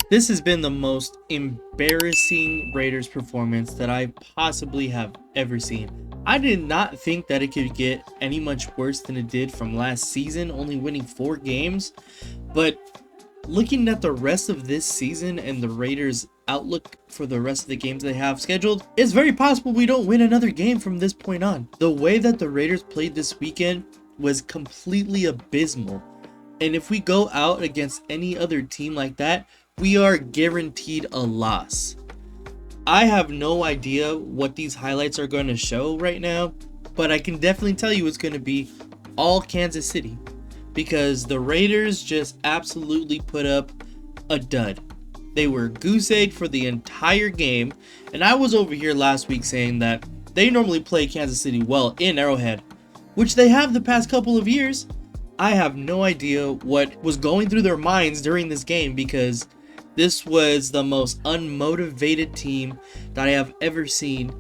This has been the most embarrassing Raiders performance that I possibly have ever seen. I did not think that it could get any much worse than it did from last season, only winning 4 games. But looking at the rest of this season and the Raiders' outlook for the rest of the games they have scheduled, it's very possible we don't win another game from this point on. The way that the Raiders played this weekend was completely abysmal. And if we go out against any other team like that, we are guaranteed a loss. I have no idea what these highlights are going to show right now, but I can definitely tell you it's going to be all Kansas City, because the Raiders just absolutely put up a dud. They were goose-egged for the entire game, and I was over here last week saying that they normally play Kansas City well in Arrowhead, which they have the past couple of years. I have no idea what was going through their minds during this game, because this was the most unmotivated team that I have ever seen.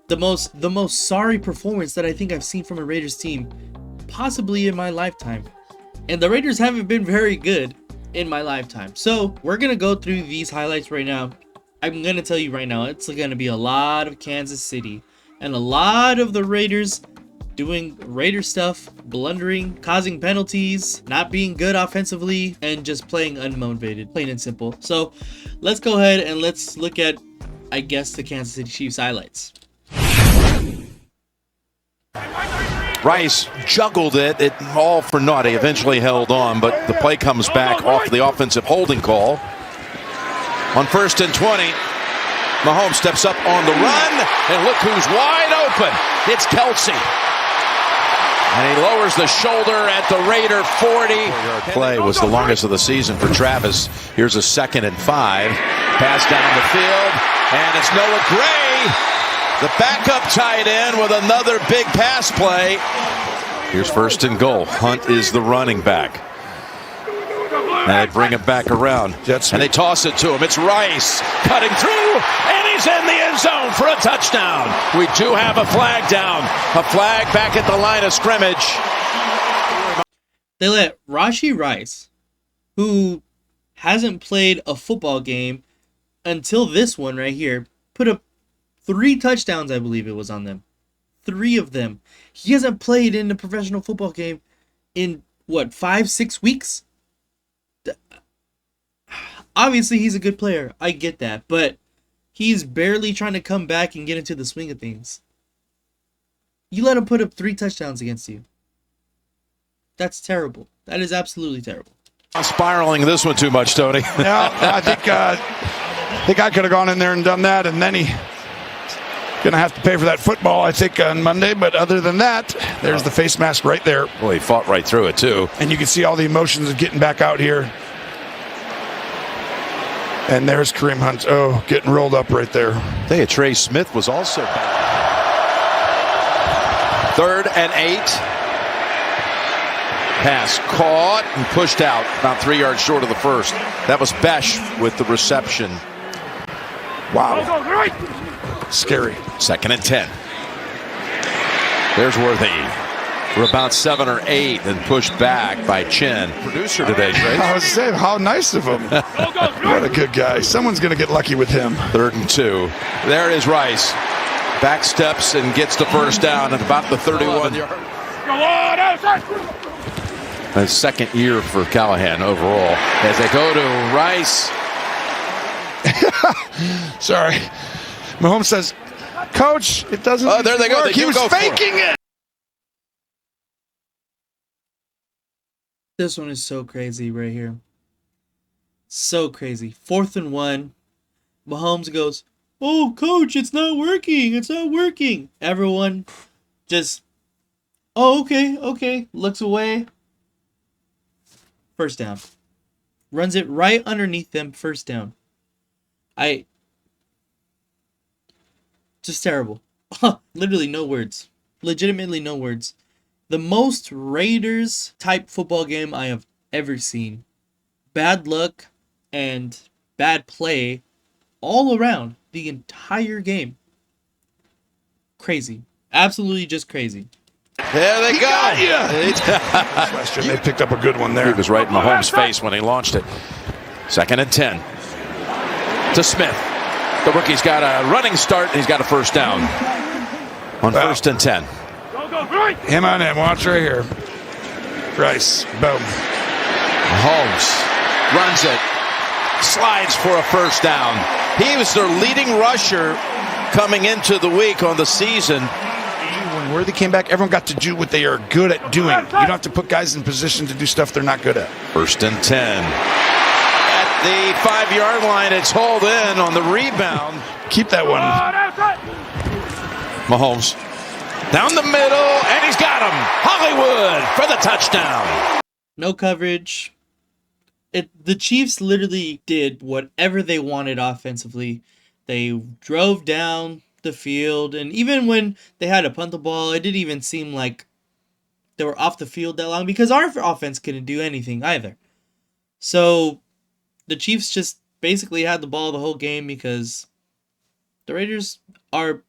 The most sorry performance that I think I've seen from a Raiders team possibly in my lifetime. And the Raiders haven't been very good in my lifetime. So we're going to go through these highlights right now. I'm going to tell you right now, it's going to be a lot of Kansas City and a lot of the Raiders doing Raider stuff, blundering, causing penalties, not being good offensively, and just playing unmotivated, plain and simple. So let's go ahead and let's look at, I guess, the Kansas City Chiefs highlights. Rice juggled it all for naught. He eventually held on, but the play comes back off the offensive holding call. On 1st and 20, Mahomes steps up on the run, and look who's wide open. It's Kelsey. And he lowers the shoulder at the Raider 40. Play was the longest of the season for Travis. Here's a 2nd and 5. Pass down the field, and it's Noah Gray, the backup tight end, with another big pass play. Here's 1st and goal. Hunt is the running back. And they bring him back around, and they toss it to him. It's Rice cutting through, and he's in the end zone for a touchdown. We do have a flag down. A flag back at the line of scrimmage. They let Rashee Rice, who hasn't played a football game until this one right here, put up 3 touchdowns, I believe it was on them. 3 of them. He hasn't played in a professional football game in, what, 5-6 weeks? Obviously, he's a good player. I get that. But he's barely trying to come back and get into the swing of things. You let him put up 3 touchdowns against you. That's terrible. That is absolutely terrible. I'm spiraling this one too much, Tony. Yeah, I think I could have gone in there and done that, and then he going to have to pay for that football, I think, on Monday. But other than that, there's the face mask right there. Well, he fought right through it, too. And you can see all the emotions of getting back out here. And there's Kareem Hunt, getting rolled up right there. Trey Smith was also back. 3rd and 8. Pass caught and pushed out about 3 yards short of the first. That was Besh with the reception. Wow. Scary. 2nd and 10. There's Worthy for about 7 or 8, and pushed back by Chin. Producer today, Trace. I was saying, how nice of him. What a good guy. Someone's going to get lucky with him. 3rd and 2. There is Rice. Back steps and gets the first down at about the 31-yard. A 2nd year for Callahan overall. As they go to Rice. Sorry. Mahomes says, Coach, it doesn't there they go. work. He was faking it. This one is so crazy right here. So crazy. 4th and 1. Mahomes goes, "Oh, coach, it's not working. It's not working." Everyone just, "Oh, okay." Looks away. First down. Runs it right underneath them. First down. Just terrible. Literally no words. Legitimately no words. The most Raiders type football game I have ever seen. Bad luck and bad play all around the entire game. Crazy. Absolutely just crazy. There they go. They picked up a good one there. He was right in Mahomes' face when he launched it. 2nd and 10. to Smith. The rookie's got a running start, and he's got a first down on 1st and 10. Him on him. Watch right here. Rice. Boom. Holmes runs it. Slides for a first down. He was their leading rusher coming into the week on the season. When Worthy came back, everyone got to do what they are good at doing. You don't have to put guys in position to do stuff they're not good at. 1st and 10. At the 5-yard line, it's hauled in on the rebound. Keep that one. Mahomes down the middle, and he's got him. Hollywood for the touchdown. No coverage. The Chiefs literally did whatever they wanted offensively. They drove down the field, and even when they had to punt the ball, it didn't even seem like they were off the field that long because our offense couldn't do anything either. So the Chiefs just basically had the ball the whole game because the Raiders are,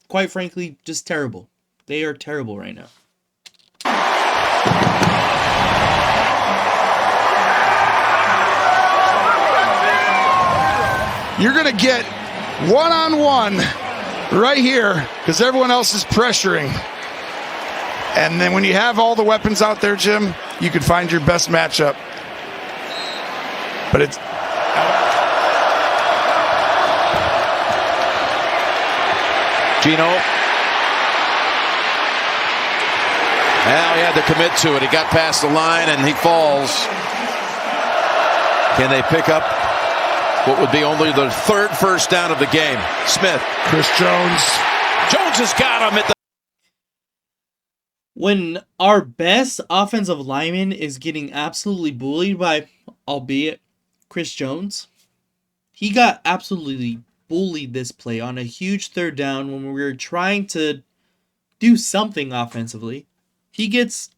quite frankly, just terrible. They are terrible right now. You're going to get one-on-one right here because everyone else is pressuring. And then when you have all the weapons out there, Jim, you can find your best matchup. But it's... Gino. Now he had to commit to it. He got past the line and he falls. Can they pick up what would be only the 3rd first down of the game? Smith. Chris Jones. Jones has got him at the... When our best offensive lineman is getting absolutely bullied by, albeit, Chris Jones, he got absolutely bullied this play on a huge 3rd down when we were trying to do something offensively. He gets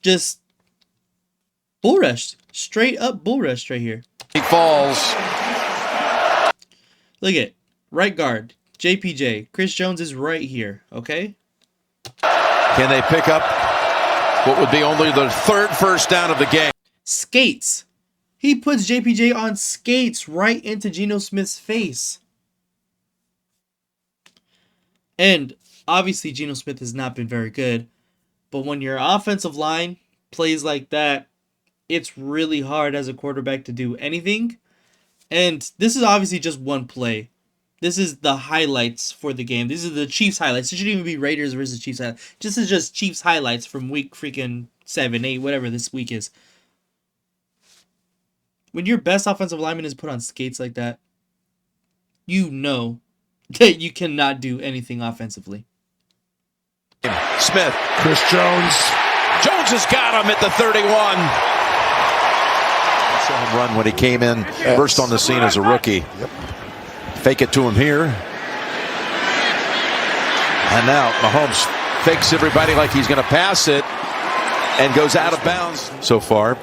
just bull rushed. Straight up bull rushed right here. He falls. Look at right guard, JPJ. Chris Jones is right here, okay? Can they pick up what would be only the 3rd first down of the game? Skates. He puts JPJ on skates right into Geno Smith's face. And obviously Geno Smith has not been very good. But when your offensive line plays like that, it's really hard as a quarterback to do anything. And this is obviously just one play. This is the highlights for the game. These are the Chiefs highlights. It shouldn't even be Raiders versus Chiefs highlights. This is just Chiefs highlights from week freaking 7, 8, whatever this week is. When your best offensive lineman is put on skates like that, you know that you cannot do anything offensively. Smith. Chris Jones. Jones has got him at the 31. I saw him run when he came in first on the scene as a rookie. Yep. Fake it to him here. And now Mahomes fakes everybody like he's going to pass it and goes out of bounds so far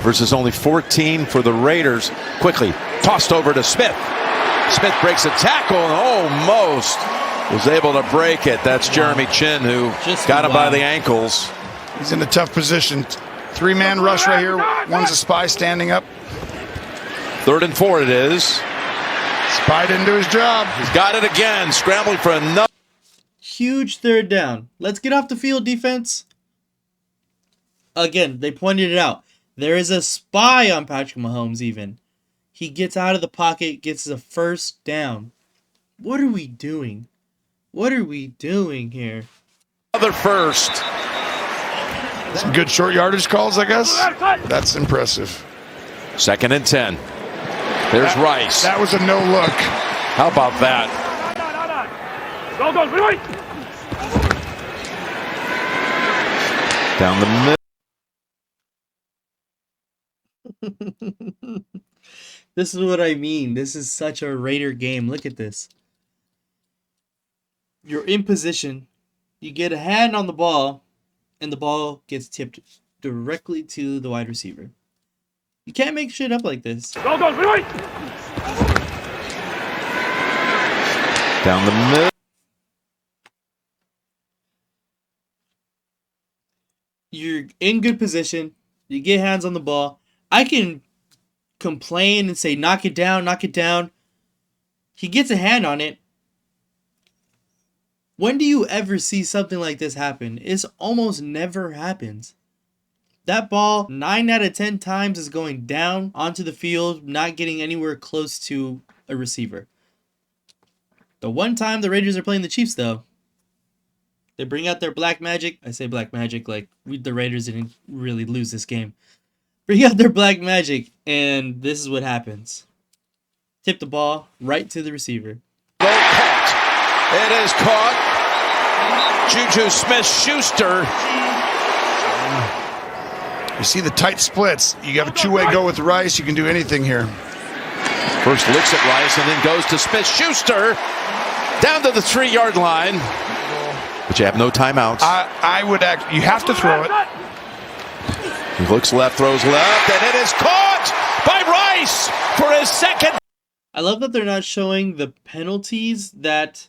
versus only 14 for the Raiders. Quickly tossed over to Smith. Smith breaks a tackle and almost was able to break it. That's Jeremy Chin who got him by the ankles. He's in a tough position. 3-man rush right here. One's a spy standing up. 3rd and 4 it is. Spy didn't do his job. He's got it again, scrambling for another. Huge 3rd down. Let's get off the field, defense. Again, they pointed it out. There is a spy on Patrick Mahomes even. He gets out of the pocket, gets a 1st down. What are we doing? What are we doing here? Another 1st. Some good short yardage calls, I guess. That's impressive. 2nd and 10. There's Rice. That was a no look. How about that? Down the middle. This is what I mean. This is such a Raider game. Look at this. You're in position. You get a hand on the ball, and the ball gets tipped directly to the wide receiver. You can't make shit up like this. Down the middle. You're in good position. You get hands on the ball. I can complain and say, knock it down, knock it down. He gets a hand on it. When do you ever see something like this happen? It almost never happens. That ball, 9 out of 10 times, is going down onto the field, not getting anywhere close to a receiver. The one time the Raiders are playing the Chiefs, though, they bring out their black magic. I say black magic like the Raiders didn't really lose this game. Bring out their black magic, and this is what happens. Tip the ball right to the receiver. It is caught. Juju Smith-Schuster. You see the tight splits. You have a two-way go with Rice. You can do anything here. First looks at Rice and then goes to Smith-Schuster. Down to the 3-yard line. But you have no timeouts. I would act. You have to throw it. He looks left, throws left, and it is caught by Rice for his second. I love that they're not showing the penalties that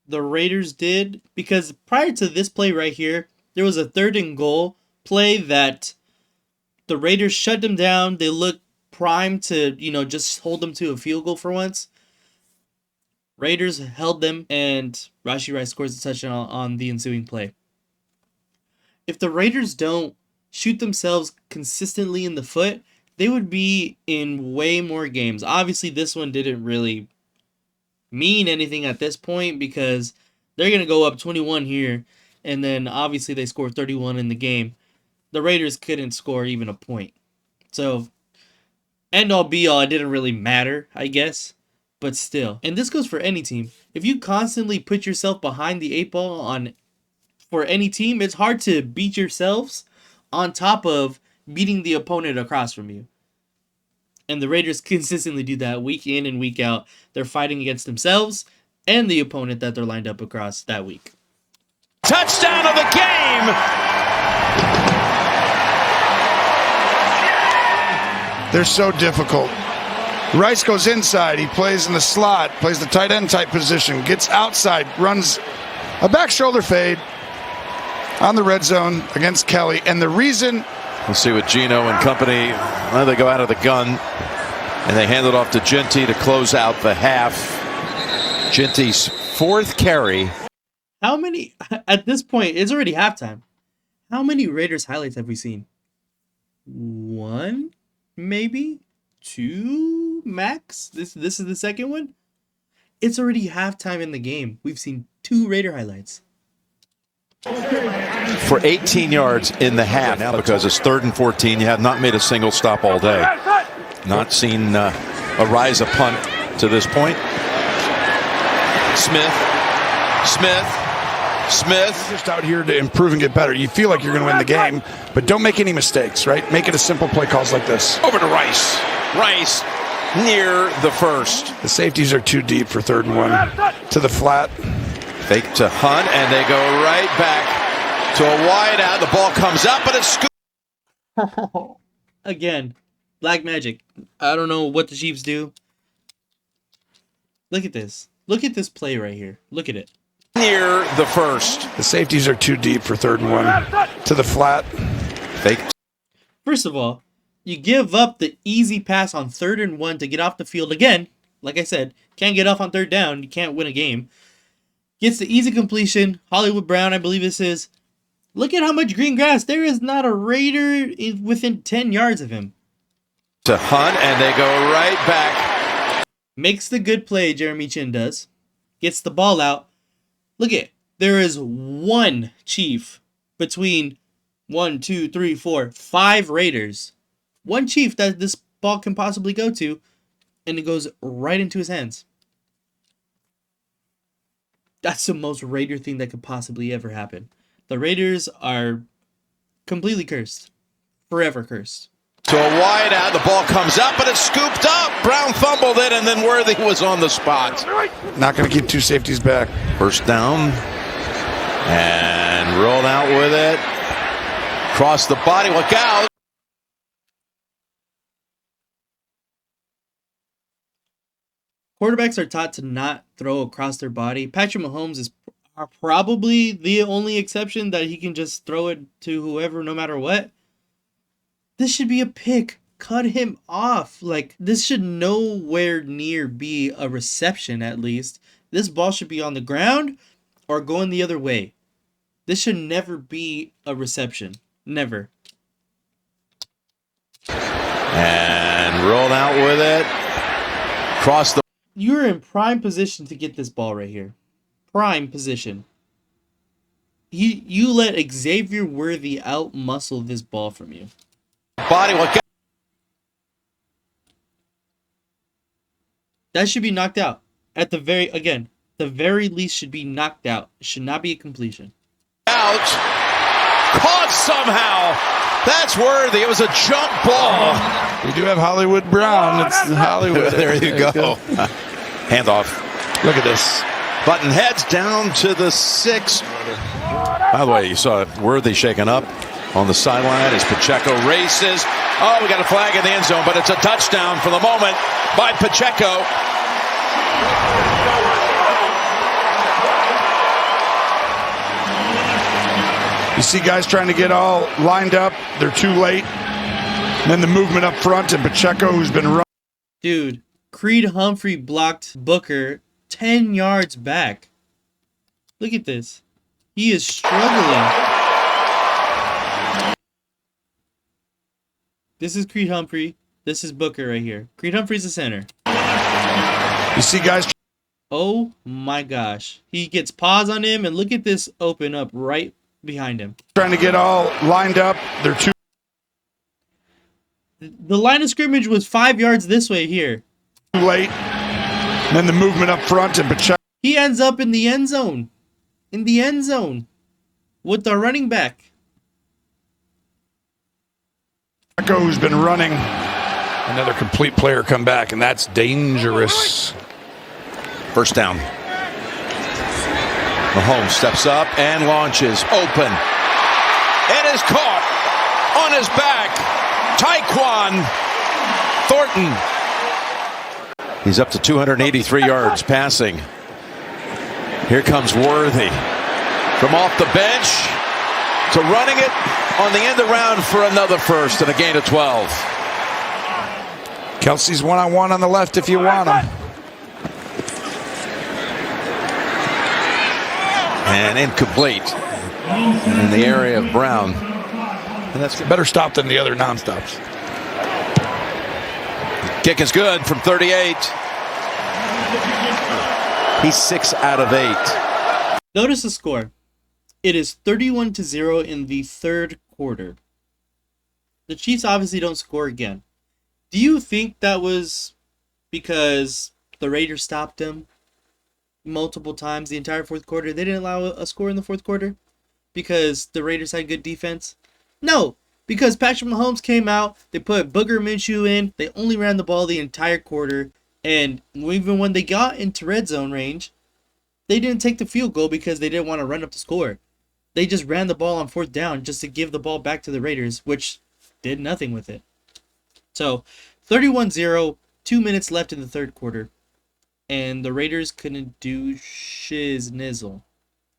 the Raiders did, because prior to this play right here, there was a 3rd and goal play that the Raiders shut them down. They looked primed to, just hold them to a field goal for once. Raiders held them, and Rashee Rice scores a touchdown on the ensuing play. If the Raiders don't shoot themselves consistently in the foot, they would be in way more games. Obviously, this one didn't really mean anything at this point because they're going to go up 21 here, and then obviously they score 31 in the game. The Raiders couldn't score even a point. So, end all be all, it didn't really matter, I guess. But still. And this goes for any team. If you constantly put yourself behind the 8 ball for any team, it's hard to beat yourselves on top of beating the opponent across from you. And the Raiders consistently do that week in and week out. They're fighting against themselves and the opponent that they're lined up across that week. Touchdown of the game! They're so difficult. Rice goes inside. He plays in the slot, plays the tight end type position, gets outside, runs a back shoulder fade on the red zone against Kelly. And the reason... We'll see what Gino and company, well, they go out of the gun and they hand it off to Ginty to close out the half. Ginty's 4th carry. How many, at this point, it's already halftime. How many Raiders highlights have we seen? 1, maybe 2 max. This is the second one. It's already halftime in the game. We've seen 2 Raider highlights. For 18 yards in the half now because it's 3rd and 14. You have not made a single stop all day. Not seen a rise a punt to this point. Smith. Just out here to improve and get better. You feel like you're going to win the game, but don't make any mistakes, right? Make it a simple play calls like this. Over to Rice. Rice near the 1st. The safeties are too deep for 3rd and 1. To the flat. Fake to Hunt, and they go right back to a wide out. The ball comes up, but it's scooped. Again, black magic. I don't know what the Chiefs do. Look at this. Look at this play right here. Look at it. Near the 1st. The safeties are too deep for 3rd and 1. To the flat. Fake. First of all, you give up the easy pass on 3rd and 1 to get off the field again. Like I said, can't get off on 3rd down. You can't win a game. Gets the easy completion. Hollywood Brown, I believe this is. Look at how much green grass. There is not a Raider within 10 yards of him. To Hunt, and they go right back. Makes the good play, Jeremy Chin does. Gets the ball out. Look at, there is 1 Chief between 1, 2, 3, 4, 5 Raiders. 1 Chief that this ball can possibly go to, and it goes right into his hands. That's the most Raider thing that could possibly ever happen. The Raiders are completely cursed. Forever cursed. To a wide out, the ball comes up, but it's scooped up. Brown fumbled it, and then Worthy was on the spot. Not going to keep 2 safeties back. 1st down. And rolled out with it. Cross the body, look out. Quarterbacks are taught to not throw across their body. Patrick Mahomes is probably the only exception that he can just throw it to whoever no matter what. This should be a pick. cut him off. Like, this should nowhere near be a reception, at least. This ball should be on the ground or going the other way. This should never be a reception. Never. And rolled out with it. Cross the... You're in prime position to get this ball right here. Prime position. You let Xavier Worthy out-muscle this ball from you. Body will get... That should be knocked out. At the very least should be knocked out. It should not be a completion. Out. Caught somehow. That's Worthy. It was a jump ball. We do have Hollywood Brown. It's Hollywood. There you go. Handoff. Look at this. Button heads down to the 6. By the way, you saw Worthy shaken up on the sideline as Pacheco races. Oh, we got a flag in the end zone, but it's a touchdown for the moment by Pacheco. You see guys trying to get all lined up. They're too late. And then the movement up front, and Pacheco, who's been running. Dude, Creed Humphrey blocked Booker 10 yards back. Look at this. He is struggling. This is Creed Humphrey. This is Booker right here. Creed Humphrey's the center. You see guys. Oh my gosh. He gets paws on him, and look at this open up right behind him. Trying to get all lined up. They're too The line of scrimmage was 5 yards this way here. late. And then the movement up front, and Pacheco. He ends up in the end zone. In the end zone. With the running back. Pacheco, who's been running. Another complete player come back, and that's dangerous. First down. Mahomes steps up and launches. Open. It is caught on his back. Tyquan Thornton. He's up to 283 yards passing. Here comes Worthy. From off the bench to running it on the end around for another first and a gain of 12. Kelsey's one-on-one on the left if you want him. And incomplete in the area of Brown. And that's a better stop than the other non-stops. Kick is good from 38. He's 6 out of 8. Notice the score. It is 31-0 in the third quarter. The Chiefs obviously don't score again. Do you think that was because the Raiders stopped them multiple times the entire fourth quarter? They didn't allow a score in the fourth quarter because the Raiders had good defense? No, because Patrick Mahomes came out, they put Booger Minshew in, they only ran the ball the entire quarter, and even when they got into red zone range, they didn't take the field goal because they didn't want to run up the score. They just ran the ball on fourth down just to give the ball back to the Raiders, which did nothing with it. So, 31-0, 2 minutes left in the third quarter, and the Raiders couldn't do shiz-nizzle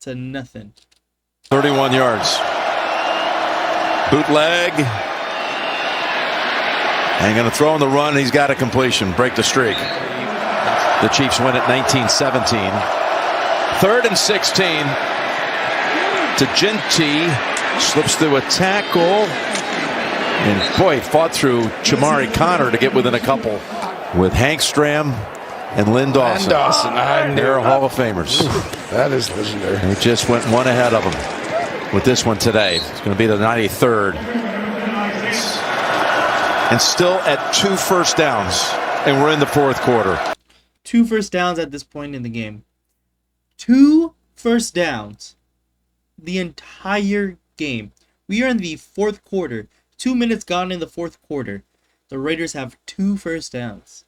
to nothing. 31 yards. Bootleg. And going to throw on the run. He's got a completion. Break the streak. The Chiefs win at 19-17. 3rd and 16. DeGenti slips through a tackle. And boy, fought through Chamari Connor to get within a couple with Hank Stram and Lynn Dawson. They're Hall of Famers. That is legendary. They just went one ahead of them with this one today. It's going to be the 93rd. And still at 2 first downs. And we're in the fourth quarter. 2 first downs at this point in the game. 2 first downs. The entire game. We are in the fourth quarter. 2 minutes gone in the fourth quarter. The Raiders have 2 first downs.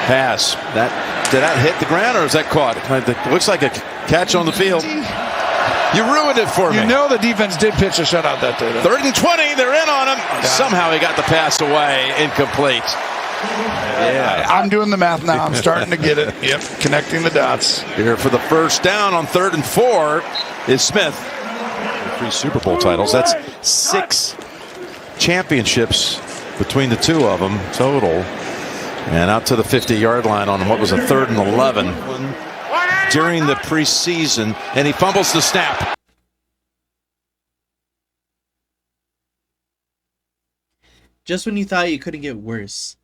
Pass. Did that hit the ground or is that caught? It looks like a catch on the field. You ruined it for me. You know the defense did pitch a shutout that day. 3rd and 20. They're in on him. Somehow he got the pass away. Incomplete. Yeah. I'm doing the math now. I'm starting to get it. Yep, connecting the dots. Here for the first down on 3rd and 4 is Smith. 3 Super Bowl titles. That's 6 championships between the two of them total. And out to the 50-yard line on what was a 3rd and 11 during the preseason. And he fumbles the snap. Just when you thought you couldn't get worse,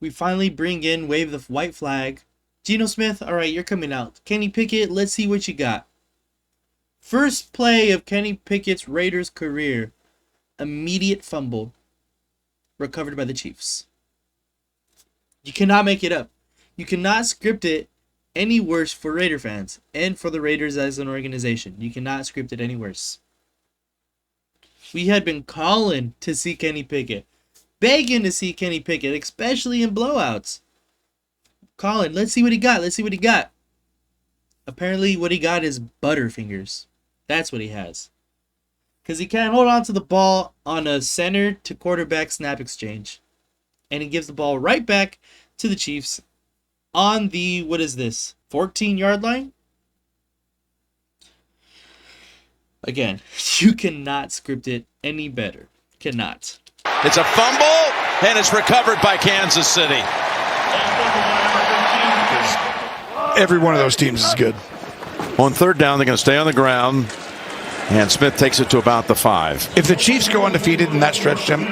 we finally bring in wave the white flag. Geno Smith, all right, you're coming out. Kenny Pickett, let's see what you got. First play of Kenny Pickett's Raiders career. Immediate fumble. Recovered by the Chiefs. You cannot make it up. You cannot script it any worse for Raider fans and for the Raiders as an organization. You cannot script it any worse. We had been calling to see Kenny Pickett. Begging to see Kenny Pickett, especially in blowouts. Colin, let's see what he got. Let's see what he got. Apparently what he got is butterfingers. That's what he has. Because he can't hold on to the ball on a center to quarterback snap exchange. And he gives the ball right back to the Chiefs on the, 14-yard line? Again, you cannot script it any better. Cannot. It's a fumble, and it's recovered by Kansas City. Every one of those teams is good. On 3rd down, they're going to stay on the ground, and Smith takes it to about the 5. If the Chiefs go undefeated in that stretch, Jim,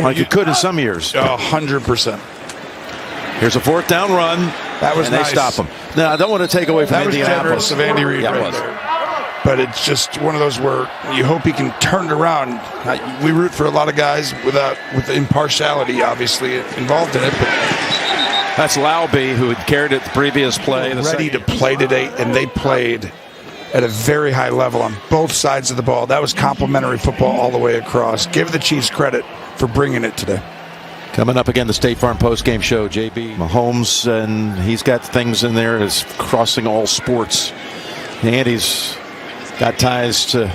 like you could in some years. 100%. Here's a 4th down run. That was and nice. they stop him. Now, I don't want to take away from that Indianapolis. Was generous of Andy Reid. Yeah, right it was. there. But it's just one of those where you hope he can turn it around. We root for a lot of guys with impartiality, obviously, involved in it. But that's Laube, who had carried it the previous play. Ready to play today, and they played at a very high level on both sides of the ball. That was complimentary football all the way across. Give the Chiefs credit for bringing it today. Coming up again, the State Farm postgame show. JB Mahomes, and he's got things in there as crossing all sports. Andy's got ties to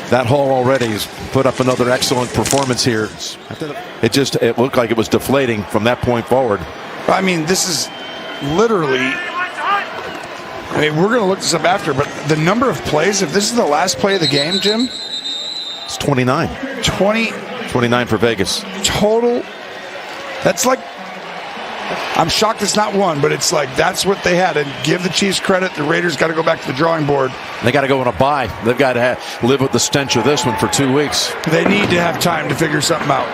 that hall already. He's put up another excellent performance here. It looked like it was deflating from that point forward. I mean, this is literally, we're going to look this up after, but the number of plays, if this is the last play of the game, Jim? It's 29. 29 for Vegas. Total. That's like, I'm shocked it's not one, but it's like that's what they had. And give the Chiefs credit. The Raiders got to go back to the drawing board. They got to go on a bye. They've got to live with the stench of this one for 2 weeks. They need to have time to figure something out.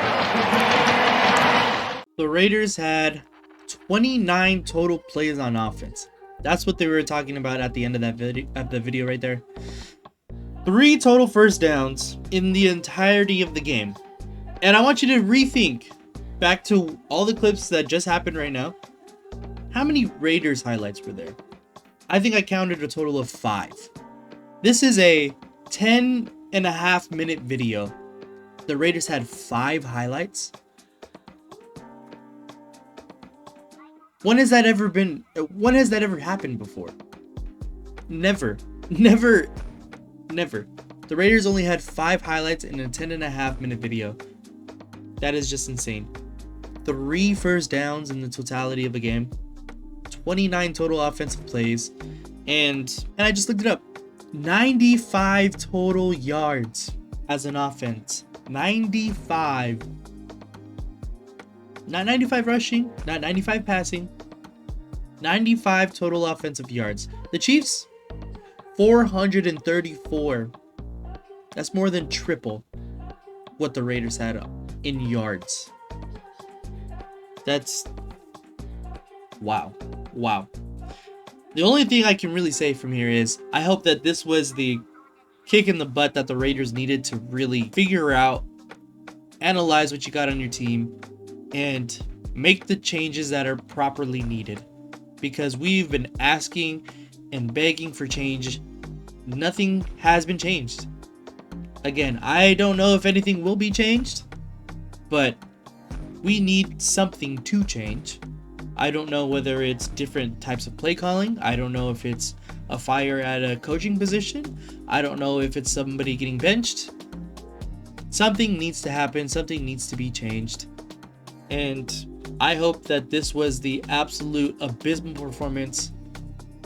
The Raiders had 29 total plays on offense. That's what they were talking about at the end of that video right there. 3 total first downs in the entirety of the game. And I want you to rethink back to all the clips that just happened right now. How many Raiders highlights were there? I think I counted a total of 5. This is a 10.5-minute video. The Raiders had 5 highlights. When has that ever happened before? Never. The Raiders only had 5 highlights in a 10.5-minute video. That is just insane. 3 first downs in the totality of the game. 29 total offensive plays. And I just looked it up. 95 total yards as an offense. 95. Not 95 rushing, not 95 passing. 95 total offensive yards. The Chiefs, 434. That's more than triple what the Raiders had in yards. That's wow. The only thing I can really say from here is I hope that this was the kick in the butt that the Raiders needed to really figure out, analyze what you got on your team, and make the changes that are properly needed. Because we've been asking and begging for change. Nothing has been changed. Again, I don't know if anything will be changed, but we need something to change. I don't know whether it's different types of play calling. I don't know if it's a fire at a coaching position. I don't know if it's somebody getting benched. Something needs to happen. Something needs to be changed. And I hope that this was the absolute abysmal performance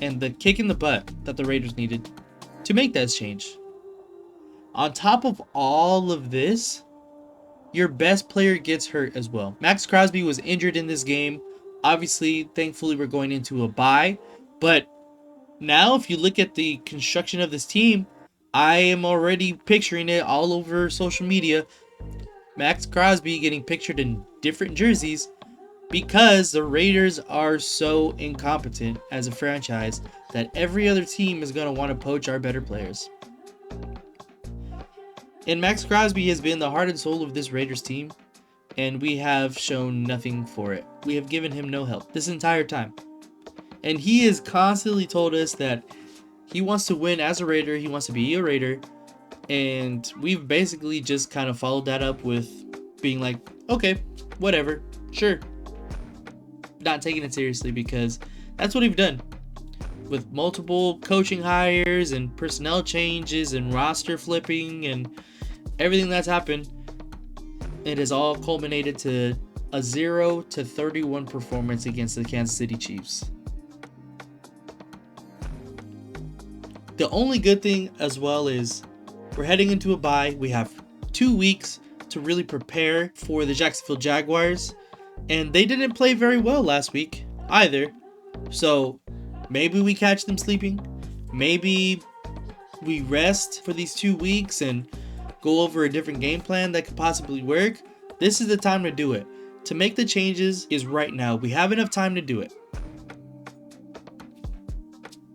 and the kick in the butt that the Raiders needed to make that change. On top of all of this, your best player gets hurt as well. Max Crosby was injured in this game. Obviously, thankfully, we're going into a bye. But now, if you look at the construction of this team, I am already picturing it all over social media. Max Crosby getting pictured in different jerseys because the Raiders are so incompetent as a franchise that every other team is going to want to poach our better players. And Max Crosby has been the heart and soul of this Raiders team, and we have shown nothing for it. We have given him no help this entire time. And he has constantly told us that he wants to win as a Raider, he wants to be a Raider, and we've basically just kind of followed that up with being like, okay, whatever, sure. Not taking it seriously because that's what we've done. With multiple coaching hires and personnel changes and roster flipping and everything that's happened, it has all culminated to a 0-31 performance against the Kansas City Chiefs. The only good thing as well is we're heading into a bye. We have 2 weeks to really prepare for the Jacksonville Jaguars, and they didn't play very well last week either. So maybe we catch them sleeping. Maybe we rest for these 2 weeks and go over a different game plan that could possibly work. This is the time to do it. To make the changes is right now. We have enough time to do it.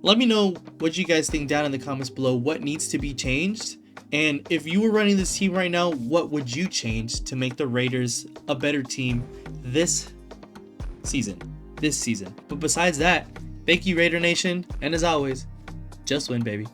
Let me know what you guys think down in the comments below. What needs to be changed? And if you were running this team right now, what would you change to make the Raiders a better team this season? But besides that, thank you, Raider Nation. And as always, just win, baby.